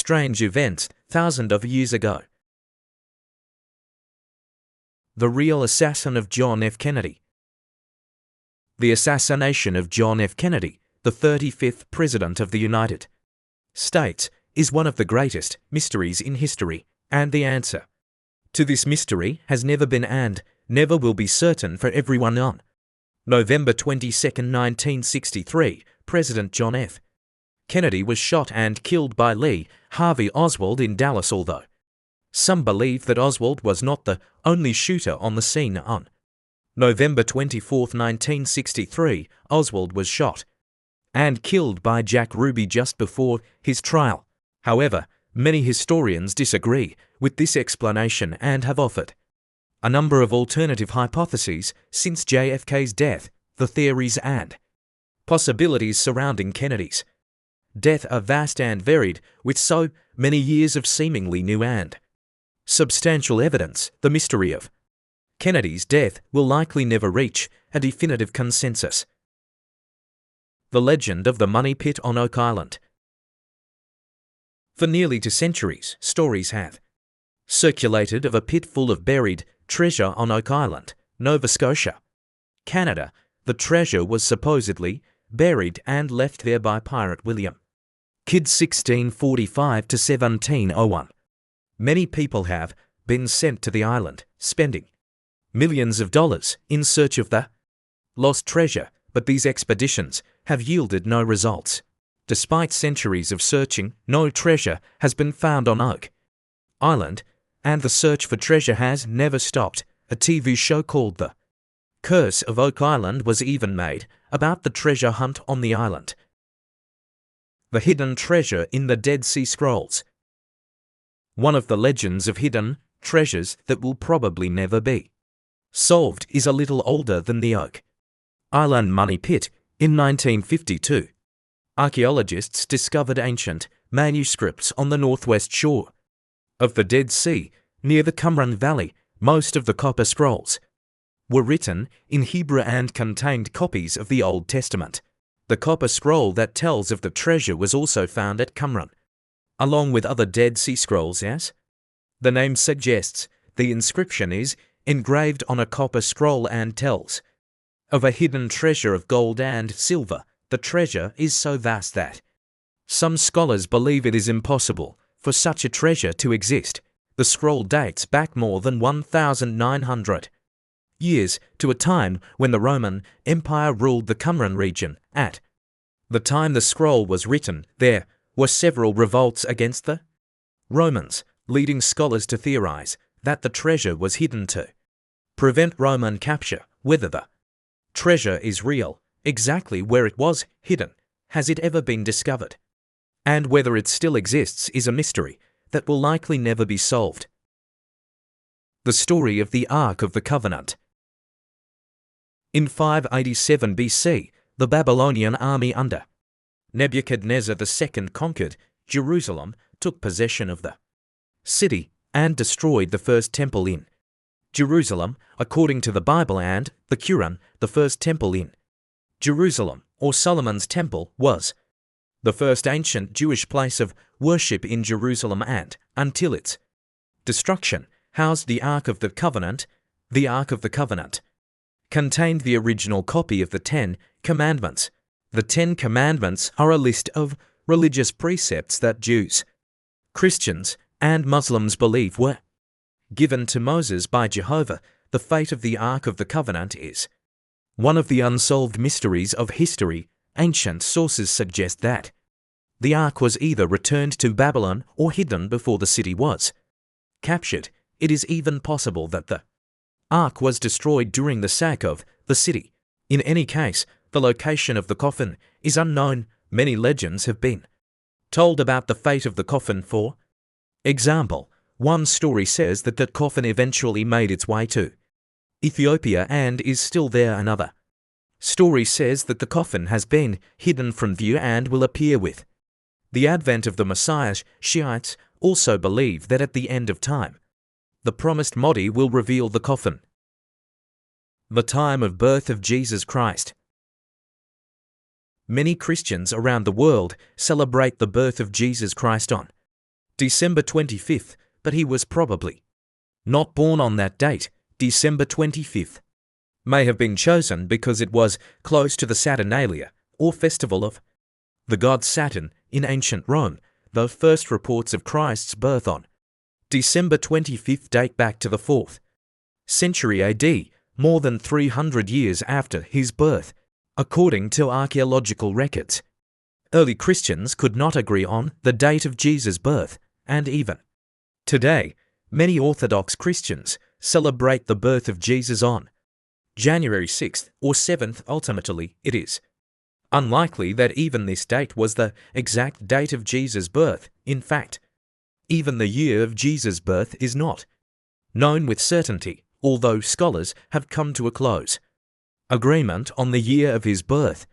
strange events thousands of years ago. The real assassin of John F. Kennedy. The assassination of John F. Kennedy, the 35th President of the United States, is one of the greatest mysteries in history, and the answer to this mystery has never been and never will be certain for everyone. On November 22, 1963, President John F. Kennedy was shot and killed by Lee Harvey Oswald in Dallas, although some believe that Oswald was not the only shooter on the scene. On November 24, 1963, Oswald was shot and killed by Jack Ruby just before his trial. However, many historians disagree with this explanation and have offered a number of alternative hypotheses since JFK's death. The theories and possibilities surrounding Kennedy's death are vast and varied, with so many years of seemingly new and substantial evidence. The mystery of Kennedy's death will likely never reach a definitive consensus. The legend of the money pit on Oak Island. For nearly 2 centuries, stories have circulated of a pit full of buried treasure on Oak Island, Nova Scotia, Canada. The treasure was supposedly buried and left there by pirate William Kidd 1645 to 1701. Many people have been sent to the island, spending millions of dollars in search of the lost treasure, but these expeditions have yielded no results. Despite centuries of searching, no treasure has been found on Oak Island, and the search for treasure has never stopped. A TV show called The Curse of Oak Island was even made about the treasure hunt on the island. The hidden treasure in the Dead Sea Scrolls. One of the legends of hidden treasures that will probably never be solved is a little older than the Oak Island money pit. In 1952, archaeologists discovered ancient manuscripts on the northwest shore of the Dead Sea, near the Qumran Valley. Most of the copper scrolls were written in Hebrew and contained copies of the Old Testament. The copper scroll that tells of the treasure was also found at Qumran, along with other Dead Sea Scrolls. As the name suggests, the inscription is engraved on a copper scroll and tells of a hidden treasure of gold and silver. The treasure is so vast that some scholars believe it is impossible for such a treasure to exist. The scroll dates back more than 1,900 years to a time when the Roman Empire ruled the Qumran region. At the time the scroll was written, there were several revolts against the Romans, leading scholars to theorize that the treasure was hidden to prevent Roman capture. Whether the treasure is real, exactly where it was hidden, has it ever been discovered, and whether it still exists is a mystery that will likely never be solved. The story of the Ark of the Covenant. In 587 BC, the Babylonian army under Nebuchadnezzar II conquered Jerusalem, took possession of the city, and destroyed the first temple in Jerusalem. According to the Bible and the Quran, the first temple in Jerusalem, or Solomon's Temple, was the first ancient Jewish place of worship in Jerusalem and, until its destruction, housed the Ark of the Covenant. The Ark of the Covenant contained the original copy of the 10 Commandments. The 10 Commandments are a list of religious precepts that Jews, Christians, and Muslims believe were given to Moses by Jehovah. The fate of the Ark of the Covenant is one of the unsolved mysteries of history. Ancient sources suggest that the Ark was either returned to Babylon or hidden before the city was captured. It is even possible that the Ark was destroyed during the sack of the city. In any case, the location of the coffin is unknown. Many legends have been told about the fate of the coffin. For example, one story says that the coffin eventually made its way to Ethiopia and is still there. Another story says that the coffin has been hidden from view and will appear with the advent of the Messiah. Shiites also believe that at the end of time, the promised Mahdi will reveal the coffin. The time of birth of Jesus Christ. Many Christians around the world celebrate the birth of Jesus Christ on December 25th, but he was probably not born on that date, December 25th. May have been chosen because it was close to the Saturnalia, or festival of the god Saturn in ancient Rome, though first reports of Christ's birth on December 25th date back to the 4th century AD, more than 300 years after his birth, according to archaeological records. Early Christians could not agree on the date of Jesus' birth, and even today, many Orthodox Christians celebrate the birth of Jesus on January 6th or 7th. Ultimately, it is unlikely that even this date was the exact date of Jesus' birth. In fact, even the year of Jesus' birth is not known with certainty, although scholars have come to a close agreement on the year of his birth.